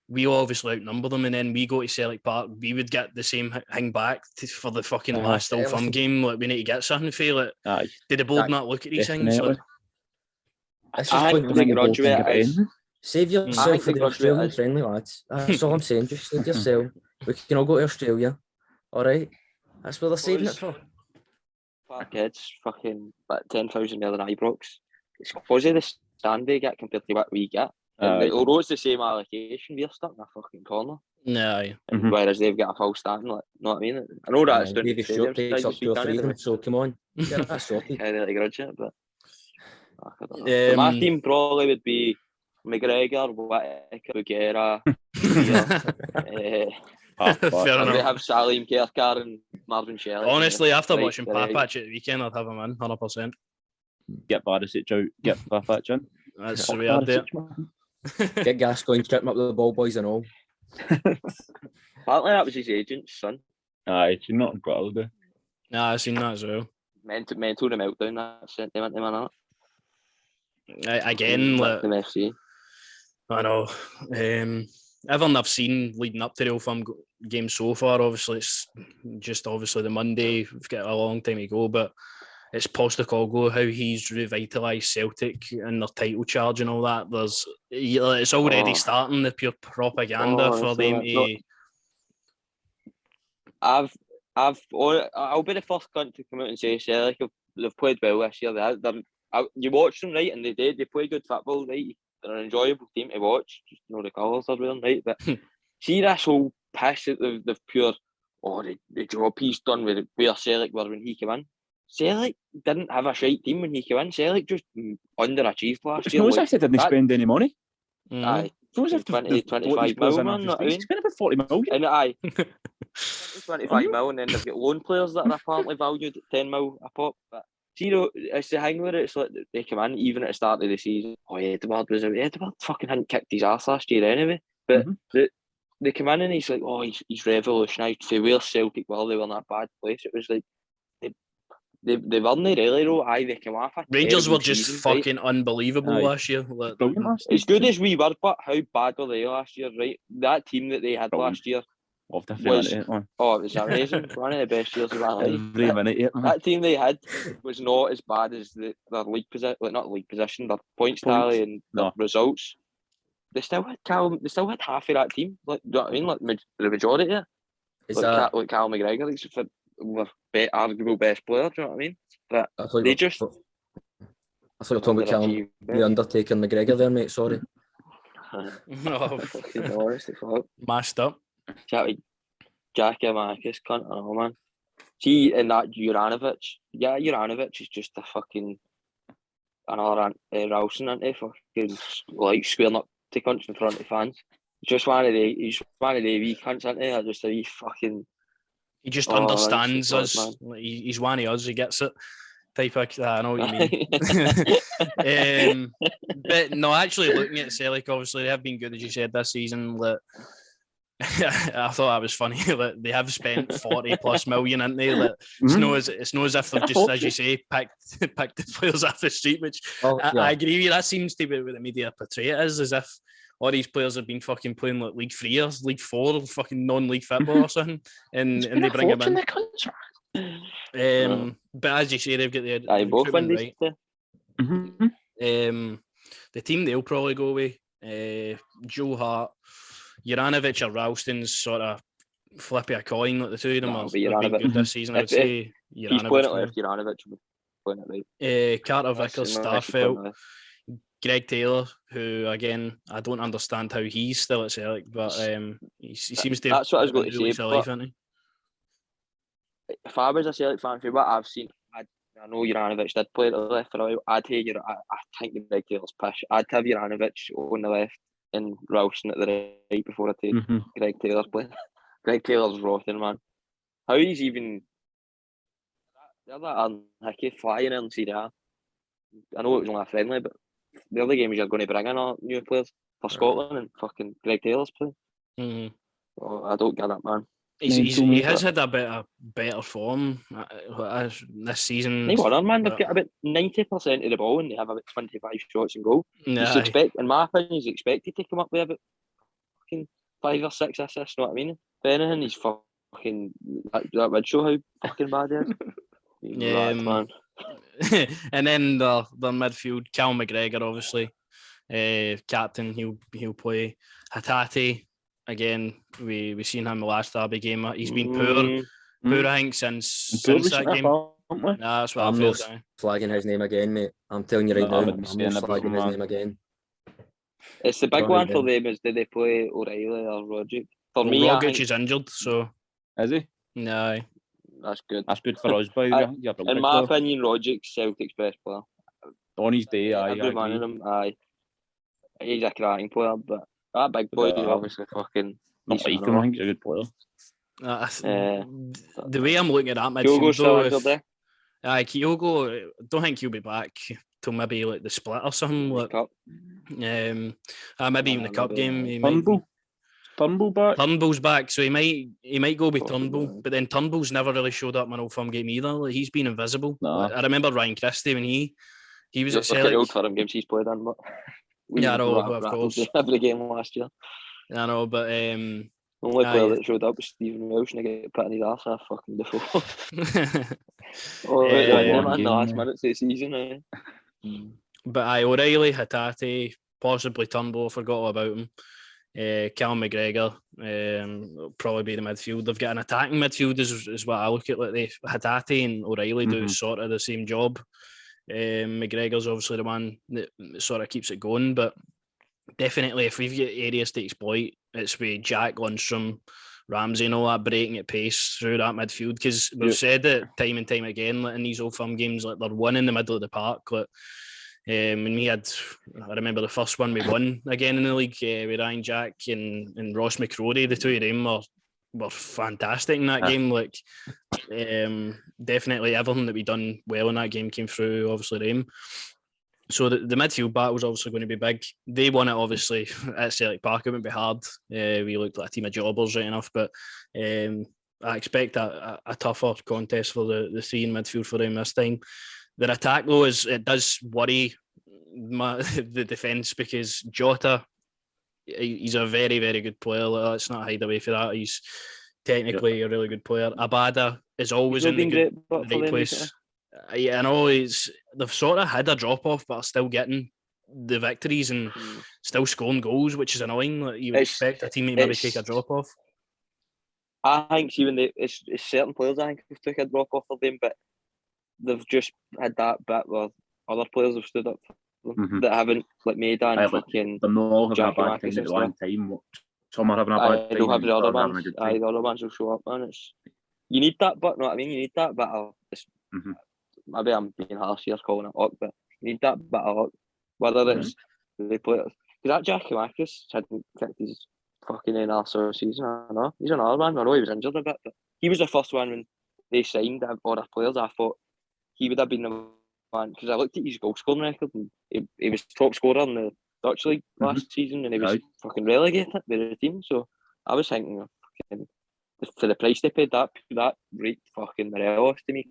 We obviously outnumber them, and then we go to Celtic Park, we would get the same thing back for the fucking last Old Firm game. Like, we need to get something for it. Did the board not look at these things? Like, I think graduate save yourself for the Australian friendly, lads. That's all I'm saying. Just save yourself. We can all go to Australia. All right? That's what they're saving it for. Fuck, it's fucking 10,000 more than Ibrox. It's because of the stand they get compared to what we get. Although it's the same allocation, we're stuck in a fucking corner. No. Whereas they've got a full stand, like, you know what I mean? I know that's down to Stadium takes up 2 or 3 of them, so come on. Get that sorted. I really grudge it, but my team probably would be McGregor, Whittaker, Bugera. We have Salim Kerkar and Marvin Shelley. Honestly, after watching Papac at the weekend, I'd have him in 100%. Get Barisic out, get Papac in. That's the way I'd do it. Get Gascoigne, trip him up with the ball boys and all. Apparently that was his agent's son. Aye, she's not got to. Nah, I've seen that as well. Mental the meltdown, that's it. They went to man again, like, FC. I know. Everything I've seen leading up to the Old Firm game so far, obviously, it's just the Monday. We've got a long time to go, but it's Postecoglou, how he's revitalised Celtic and their title charge and all that. It's already starting the pure propaganda for them to. I'll be the first cunt to come out and say Celtic they've played well this year. You watched them, right, and they played good football, right? they're an enjoyable team to watch. Just the colours are wearing, right? But see this whole piss that they've pure. Oh, the job he's done with where Celtic were when he came in. Celtic didn't have a shite team when he came in. Celtic just underachieved last year. It's not as if they didn't spend any money. Aye. It's not as if 25 mil, man. They spent about 40 million. And aye. 25 mil, and then they've got loan players that are apparently valued at 10 mil a pop. But see, it's the thing with it. It's like they come in, even at the start of the season. Oh, Edward fucking hadn't kicked his ass last year anyway. But they come in and he's like, oh, he's revolutionised. For where Celtic were, they were in a bad place. It was like, they weren't really though. Aye, they came off. Rangers were just fucking unbelievable last year. As good as we were, but how bad were they last year, right? That team that they had last year it was amazing. One of the best years of my life. That team they had was not as bad as their league position, not league position, their points tally and their results. They still had half of that team. Like, do you know what I mean? Like the majority of it. Like Cal McGregor, he's the arguable best player. Do you know what I mean? But they just. I thought you were talking about Callum, the Undertaker McGregor there, mate. Sorry. No, fucking honestly, fuck. Mashed up. Jackie Marcus, cunt, oh man. See, and that Juranovic is just a fucking another Ralston, isn't he? Fucking like squaring up to cunts in front of fans. He's just one of the wee cunts, isn't he? Just a wee fucking. He just understands us. He's one of us. He gets it. Type of, I know what you mean. But no, actually looking at Celtic, obviously they have been good, as you said, this season. Like, I thought that was funny that they have spent 40+ million, haven't they? Like, it's no as if they've just, as you say, picked the players off the street, which I agree with you. That seems to be what the media portray it as if all these players have been fucking playing like League 3 or League 4 or fucking non-league football or something, and they bring them in. But as you say, they've got the both right. The team they'll probably go with Joe Hart, Juranovic or Ralston's sort of flippy a coin. Like the two of them have been good this season. I would say he's playing it left. Juranovic will be playing it right. Carter Vickers, Starfelt, Greg Taylor, who again I don't understand how he's still at Celtic, but he seems to. That's what I was going to really say. Life, isn't he? If I was a Celtic fan, for what I've seen, I know Juranovic did play at the left for a while. I think Greg Taylor's pish. I'd have Juranovic on the left and Ralston at the right before I take Greg Taylor playing. Greg Taylor's rotting, man. How he's even. They're that unhickey flying in Serie A. I know it was only a friendly, but the other games you're going to bring in are new players for Scotland and fucking Greg Taylor's playing. Oh, I don't get that, man. He has had a bit of better form this season. They were, man. They've got about 90% of the ball and they have about 25 shots in goal. Nah. In my opinion, he's expected to come up with about fucking 5 or 6 assists, you know what I mean? If anything, he's fucking... That would show how fucking bad he is. Man. And then the midfield, Cal McGregor, obviously. Captain, he'll play. Hatate. Again, we seen him the last derby game. He's been poor, I think, since that game. Nah, that's what I'm not flagging his name again, mate. I'm telling you right now, I'm not flagging his name again. It's the big one for them is, did they play O'Reilly or Rogic? For me, Rogic is injured, so... Is he? No. That's good. That's good for us, by the way. In my opinion, Rogic's Celtic's best player. On his day, Every man of them, he's a cracking player, but that big boy is obviously fucking... Not like him, I think he's a good player. The way I'm looking at that midfield, though, Kyogo, I don't think he'll be back till maybe like the split or something. Like, maybe even the cup game. Turnbull back? Turnbull's back, so he might go with Turnbull, but then Turnbull's never really showed up in an Old Firm game either. Like, he's been invisible. No. I remember Ryan Christie when he was at Celtic. Old Firm games he's played in, but I know, of course. Every game last year. I know, but the only player that showed up was Stephen Welsh and I get put in his arse half fucking before. The last minutes of the season. But O'Reilly, Hatate, possibly Turnbull, I forgot all about him. Cal McGregor will probably be the midfield. They've got an attacking midfield is what I look at. Like Hatate and O'Reilly do sort of the same job. McGregor's obviously the one that sort of keeps it going, but definitely, if we've got areas to exploit, it's with Jack, Lundstrom, Ramsey and all that breaking at pace through that midfield, because we've said it time and time again, like in these Old Firm games, like they're one in the middle of the park. Like when we had, I remember the first one we won again in the league with Ryan Jack and Ross McCrory, the two of them were fantastic in that game. Like definitely everything that we done well in that game came through obviously them. So the midfield battle was obviously going to be big. They won it obviously at Celtic Park. It wouldn't be hard. We looked like a team of jobbers right enough, but I expect a tougher contest for the three in midfield for them this time. Their attack though it does worry the defence, because Jota, he's a very, very good player. Let's not hide away from that. He's technically a really good player. Abada is always in the right place. Yeah, I know they've sort of had a drop off, but are still getting the victories and still scoring goals, which is annoying. Like you would expect a teammate maybe take a drop off. I think even it's certain players I think have took a drop off for them, but they've just had that bit where other players have stood up for them that haven't, like Maida and fucking. They're not all having a bad time at the long time. Some are having a bad time. They'll have the other ones. The other ones will show up, man. You need that, but what I mean, you need that bit of. Maybe I'm being harsh here calling it luck, but you need that bit of luck. Whether it's the players, because that Giacomakis hadn't kicked his fucking arse all season. I know he's another one. I know he was injured a bit, but he was the first one when they signed all the players. I thought he would have been the one, because I looked at his goal scoring record and he was top scorer in the Dutch League last season, and he was fucking relegated with the team. So I was thinking, for the price they paid, that rate fucking Morelos to me.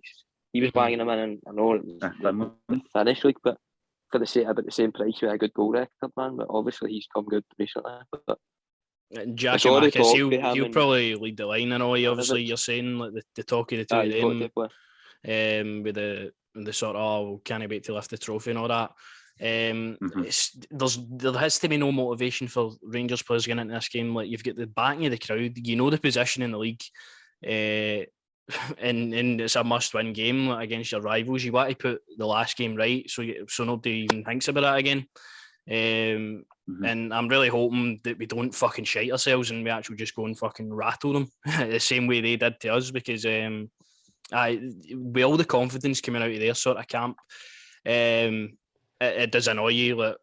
He was banging them in, and I know it was the Finnish league, but for the same price with a good goal record, man. But obviously he's come good recently. But Giacomakis, he'll probably lead the line. I know obviously you're saying like the talk of the two of them, with the sort of can he wait to lift the trophy and all that. There has to be no motivation for Rangers players getting into this game. Like you've got the backing of the crowd, you know the position in the league. And it's a must-win game against your rivals. You want to put the last game right, so nobody even thinks about that again. And I'm really hoping that we don't fucking shite ourselves and we actually just go and fucking rattle them the same way they did to us. Because with all the confidence coming out of their sort of camp, it does annoy you. Like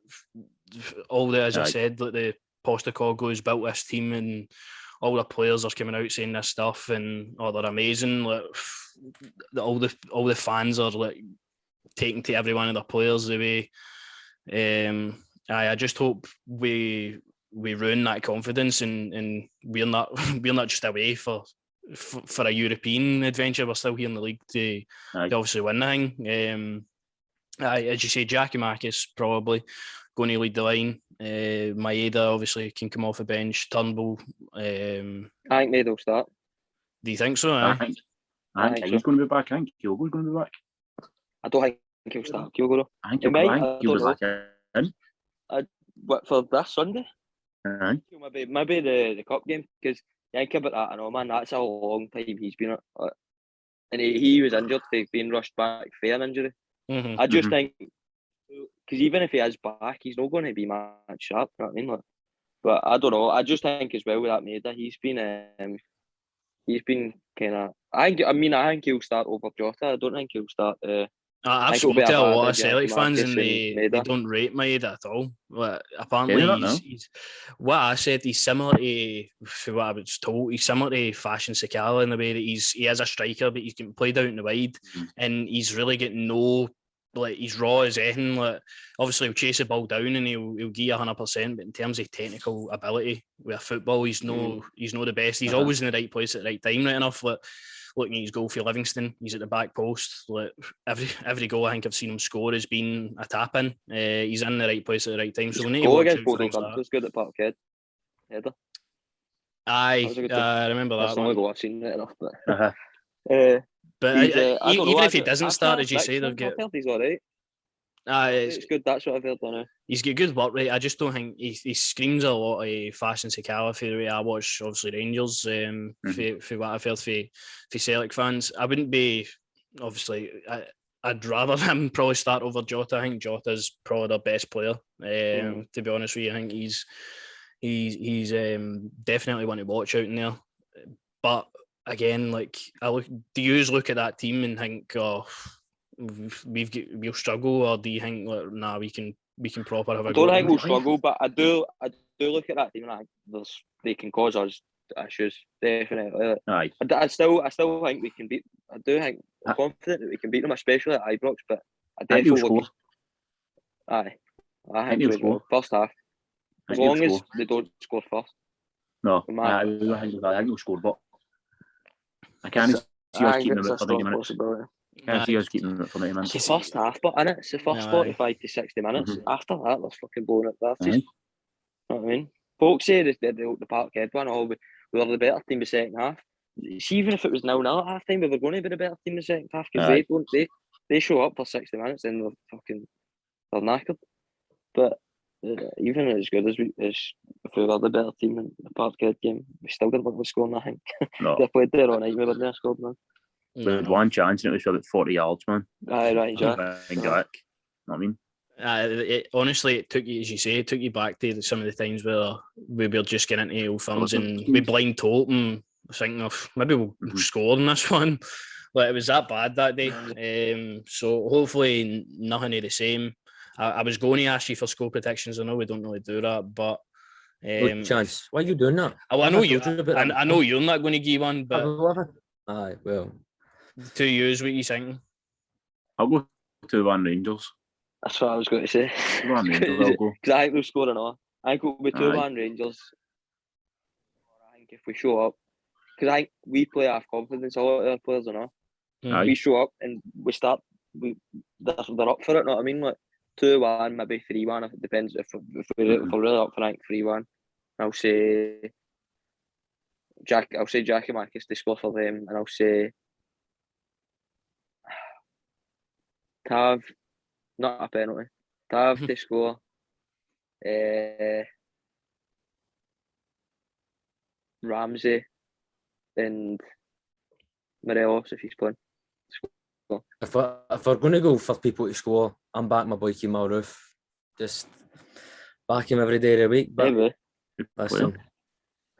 all the, as I said, like the Postacoglu's built this team and all the players are coming out saying this stuff and they're amazing. Like all the fans are like taking to every one of their players the way. I just hope we ruin that confidence and we're not just away for a European adventure. We're still here in the league to obviously win the thing. As you say, Giacomakis probably going to lead the line. Maeda obviously can come off the bench. Turnbull. I think Maeda will start. Do you think so? I think he's going to be back. I think Kyogo's going to be back. I don't think he'll start Kyogo though. I think he'll be back in. What for this Sunday? Maybe the cup game, because you think about that. I know, man. That's a long time he's been, and he was injured for being rushed back for an injury. I just think, because even if he is back, he's not going to be match sharp. You know what I mean? Like, but I don't know. I just think as well with that Maeda, he's been kind of. I think he'll start over Jota. I don't think he'll start. I've spoken to a lot of Celtic fans and they don't rate Maeda at all. But apparently, he's what I said. He's similar to, for what I was told, he's similar to Fashion Sakala in the way that he is a striker, but he's getting played out in the wide, and he's really getting no. Like he's raw as anything. Like obviously, he'll chase the ball down and he'll give you 100%. But in terms of technical ability with football, he's no the best. He's always in the right place at the right time, right enough. Like looking at his goal for Livingston, he's at the back post. Like every goal I think I've seen him score has been a tap in. He's in the right place at the right time. So we need to watch out for that. Was good at Parkhead. Header. Aye, I remember that. That's the only goal I've seen right enough. But even if he doesn't start, as you say, they'll get. He's all right. It's good. That's what I've heard. Now. He's got good work rate. I just don't think he screams a lot of Fashion Sakala for the way I watch. Obviously, Rangers. For what I've heard for Celtic fans, I wouldn't be. Obviously, I'd rather him probably start over Jota. I think Jota's probably their best player. To be honest with you, I think he's definitely one to watch out in there. But again, like do you look at that team and think, oh, we'll struggle, or do you think like, nah, we can proper have a go? I don't think we'll struggle, but I do look at that team and I think they can cause us issues, definitely. Aye. I still think we can beat. I do think I'm confident that we can beat them, especially at Ibrox. But I definitely look. Aye, I think we'll score first half. As long as they don't score first. No, I think they'll score, but I can't see us keeping them for 90 minutes. Can't see us keeping them for 90 minutes. It's the first half, but in it's the first 45 to 60 minutes. After that, they're fucking blowing it there. You know what I mean? Folks say the Parkhead one, we were the better team the second half. See, even if it was 0-0 at half time, we were going to be the better team the second half because they show up for 60 minutes and they're knackered. But even as good as if we were the better team in the Parkhead game, we still didn't want to score nothing. No. They played there all night, we wouldn't have scored, man. We had one chance and it was for about 40 yards, man. Aye, right, Jack. Jack. You know what I mean? Honestly, it took you, as you say, it took you back to some of the times where we were just getting into old firms and we blind told them, thinking of maybe we'll score in this one. Like, it was that bad that day. So hopefully nothing of the same. I was going to ask you for score predictions. I know we don't really do that, but chance. Why are you doing that? I know you. I know you're not going to give one, but aye, well, 2 years. What you thinking? I'll go 2-1 Rangers. That's what I was going to say. 2-1 Rangers, I'll go. Because I think we'll score another. I think we'll be 2-1 Rangers. I think if we show up, because I think we play off confidence, a lot of our players are not. We show up and we start, they're up for it, know what I mean? Like 2-1, maybe 3-1, if it depends. If we're really up for, I think 3-1. I'll say Jackie Marcus to score for them, and I'll say Tav, not a penalty. Tav to score. Ramsey and Morelos if he's playing. If we're going to go for people to score, I'm back my boy Kemal Roof. Just back him every day of the week. But listen,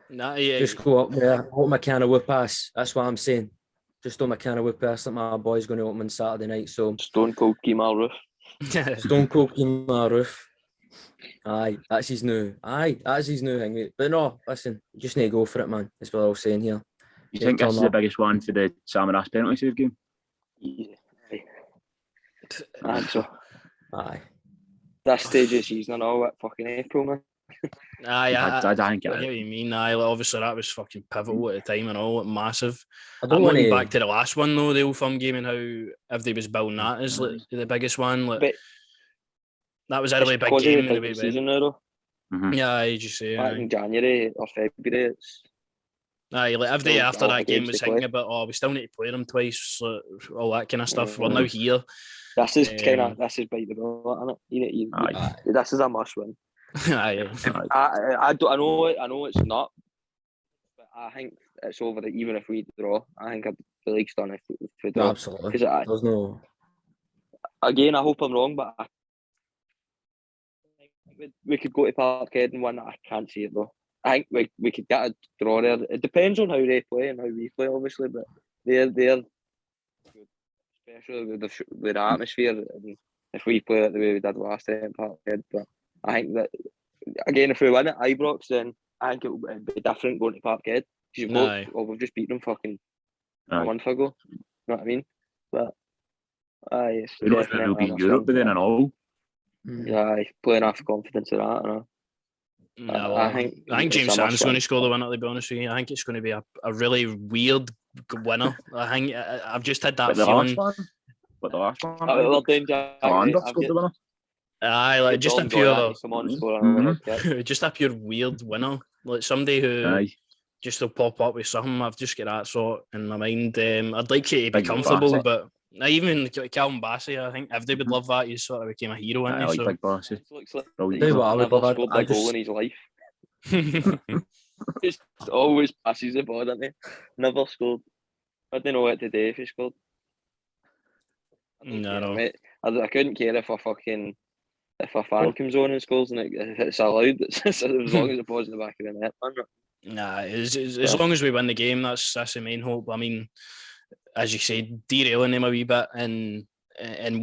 just go up there, open my can of whip ass. That's what I'm saying. Just open my can of whip ass that my boy's going to open on Saturday night. So Stone Cold Kemal Roof. Stone Cold Kemal Roof. Aye, that's his new thing. But no, listen, you just need to go for it, man. That's what I was saying here. You think this is the biggest one for the Samaras penalty save game? Yeah. I think so. Aye. That stage of the season and all that fucking April, man. I think get what you mean. Obviously that was fucking pivotal at the time and all, massive. I don't want looking back to the last one though, the Old Firm game, and how everybody was building that as like, the biggest one. Like, but that was a really big game in the way season now, though. Yeah, I just say. Back in January or February, it's. Aye, like every day after that game was thinking about, we still need to play them twice, like, all that kind of stuff. We're now here. This is bite the bullet, isn't it? This is a must win. Aye. I know it's not, but I think it's over. Even if we draw, I think the league's done if we draw. Absolutely. There's no. Again, I hope I'm wrong, but we could go to Parkhead and win. I can't see it though. I think we could get a draw there. It depends on how they play and how we play, obviously, but they're good, especially with the atmosphere. And if we play it the way we did last time, Parkhead, but I think that again, if we win at Ibrox, then I think it would be different going to Parkhead because we've just beat them fucking a month ago. You know what I mean? But we know we'll be in Europe, but then and all. Yeah, playing off confidence of that. You know. I think James Sand's going to score the winner, to be honest with you. I think it's going to be a really weird winner. I think I've just had that feeling. But the last one? Scored the winner. Aye, like just a pure, just a pure weird winner. Like somebody who just will pop up with something. I've just got that sort in my mind. I'd like you to be comfortable, but even Calvin Bassey, I think if they would love that, he sort of became a hero. I like Big Bassey. Never scored a goal in his life. Just always passes the ball, doesn't he? Never scored. I don't know what to do if he scored. No. Mate, I couldn't care if a fan comes on and scores and it's allowed. It's as long as it falls in the back of the net. Nah, as long as we win the game, that's the main hope. I mean, as you say, derailing them a wee bit and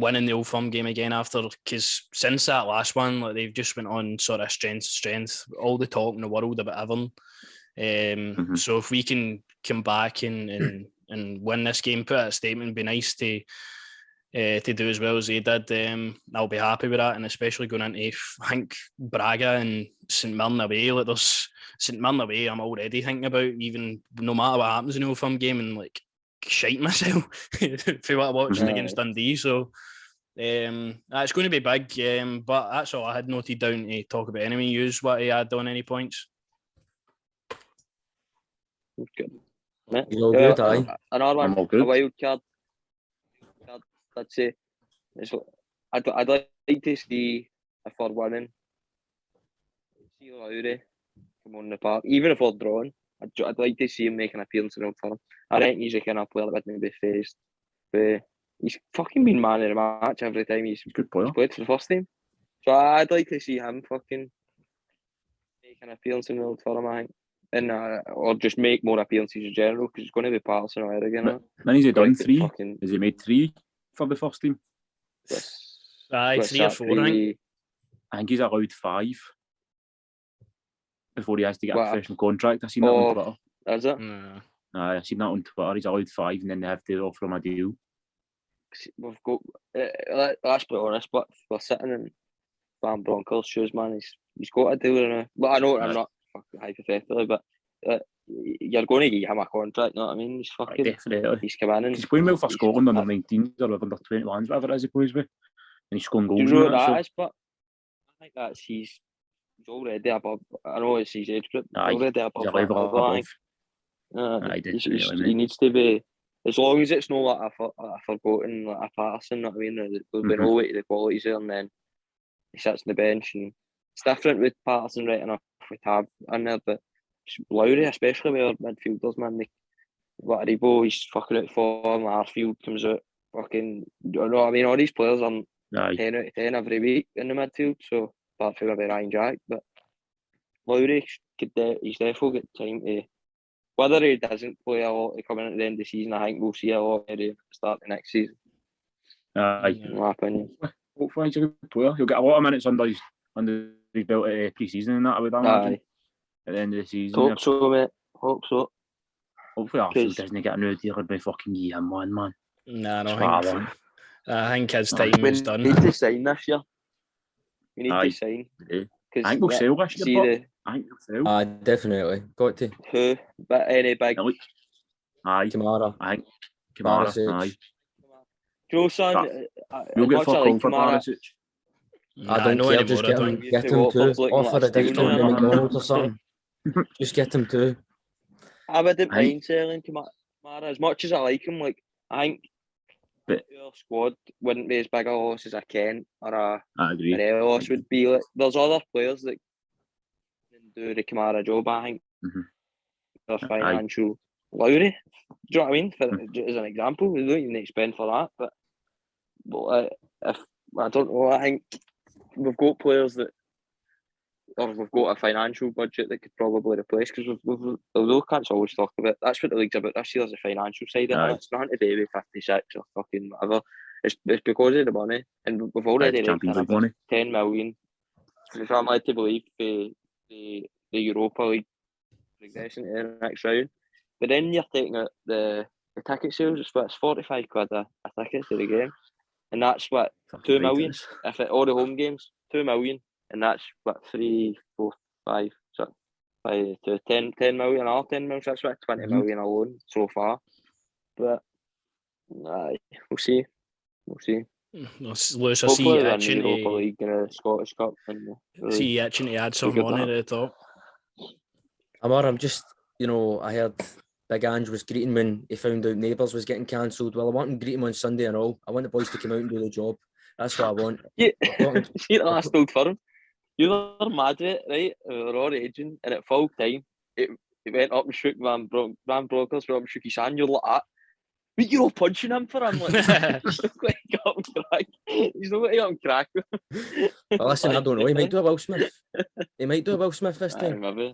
winning the Old Firm game again after, because since that last one, like they've just went on sort of strength to strength, all the talk in the world about Everton. So if we can come back and win this game, put out a statement, be nice to do as well as they did, I'll be happy with that. And especially going into, I think, Braga and St Mirren away, like there's St Mirren away, I'm already thinking about, even no matter what happens in the Old Firm game, and like shite myself for what I watched against Dundee. So it's going to be big, but that's all I had noted down to talk about. Anyway, use what he had on any points. Good. You're all good, aye. Another one, a wild card. I'd say I'd like to see, if we're winning, see Lowry come on the park, even if we're drawing. I'd like to see him make an appearance in Old Firm. I think he's a kind of player that wouldn't be faced. But he's fucking been man of the match every time he's played for the first team. So I'd like to see him fucking make an appearance in Old Firm, I think. And, or just make more appearances in general, because he's going to be part of somewhere again. Then he's done 3. Has he made 3 for the first team? Aye, 3 or 4, I think. I think he's allowed 5 before he has to get a professional contract. I've seen that on Twitter. Is it? I've seen that on Twitter. He's allowed 5 and then they have to offer him a deal. We've got, let's be honest, but we're sitting in Van Bronckhorst's shoes, man. He's got a deal now. But I know I'm not fucking hypothetically, but you're going to give him a contract, you know what I mean? He's fucking, definitely. He's come in and he's playing well for Scotland under 19s or under 21s, whatever it is he plays with. And he's scoring goals. Do you know what that is? But I think that's he's already above. I know it's his age group. He's already above. He needs to be, as long as it's not like a forgotten, like a Patterson, you know what I mean? There'll be no way to the qualities there, and then he sits on the bench, and it's different with Patterson right enough with Tab in there, but Lowry, especially with our midfielders, man, like Rebo, he's fucking out form, Arfield comes out, fucking, you know what I mean? All these players are 10 out of 10 every week in the midfield, so apart from maybe Ryan Jack, but Lowry, he's definitely got time to, whether he doesn't play a lot coming at the end of the season, I think we'll see a lot at the start of the next season. In my opinion. Hopefully he's a good player. He'll get a lot of minutes under his belt at pre-season and that, I would imagine. At the end of the season. Hope so, mate. Hope so. Hopefully Arfield doesn't get a new deal by fucking year one, man. Nah, I think his time is done. We need to sign this year. We need to sign. I think we'll sell this year, I think we'll sell. Definitely. Got to. Who? But any big... Kamara. I think Kamara, aye. Do you know, son, we'll get fuck all for Barisic. I don't care, just get him to offer a discount to McDonald's or something. Just get him to. I wouldn't mind selling Kamara as much as I like him. Like, I think your squad wouldn't be as big a loss as a Kent or a Morelos would be. Like, there's other players that can do the Kamara job, I think. Their financial Lowry. Do you know what I mean? As an example, we don't even need to spend for that. But if I don't know, I think we've got players that, or we've got a financial budget that could probably replace, because although can't always talk about, that's what the league's about this year, is the financial side of it. It's not to do with 56 or fucking whatever. It's because of the money, and we've already raised 10 million. If I'm led to believe the Europa League progression to the next round, but then you're taking out the ticket sales. It's 45 quid a ticket to the game, and that's what 2 million. If it all the home games, 2 million. And that's what 3, 4, 5, 6, 5 to 10 million or 10 million. So that's what 20 million alone so far. But we'll see. Lewis, I see you itching to Europa League and a Scottish Cup. And see you itching to add some money to the top. I'm just, I heard Big Ange was greeting when he found out Neighbours was getting cancelled. Well, I want him to greet him on Sunday and all. I want the boys to come out and do the job. That's what I want. Yeah, see the last Old Firm. You were mad at it, right? We were all raging, and at full time, it went up and shook Van Bronckhorst, went up and shook his hand. You're like that. But you're all punching him for him. Like, he's not going to get up and crack. He's not going to get up and crack. Well, listen, I don't know. He might do a Will Smith. He might do a Will Smith this I time. remember.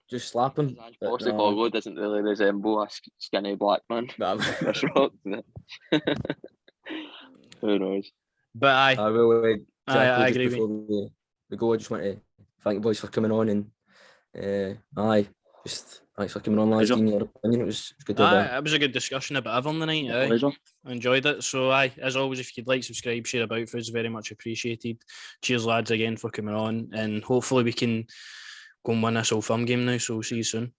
Just slap him. Postecoglou doesn't really resemble a skinny black man. Chris Rock. Who knows? But I will. I agree with before we go, I just want to thank you boys for coming on and just thanks for coming on, lads. Giving your opinion. It was good to have it was a good discussion about everything the night. Pleasure. I enjoyed it. So as always, if you'd like, subscribe, share about for us, very much appreciated. Cheers, lads, again for coming on, and hopefully we can go and win this Old Firm game now. So we'll see you soon.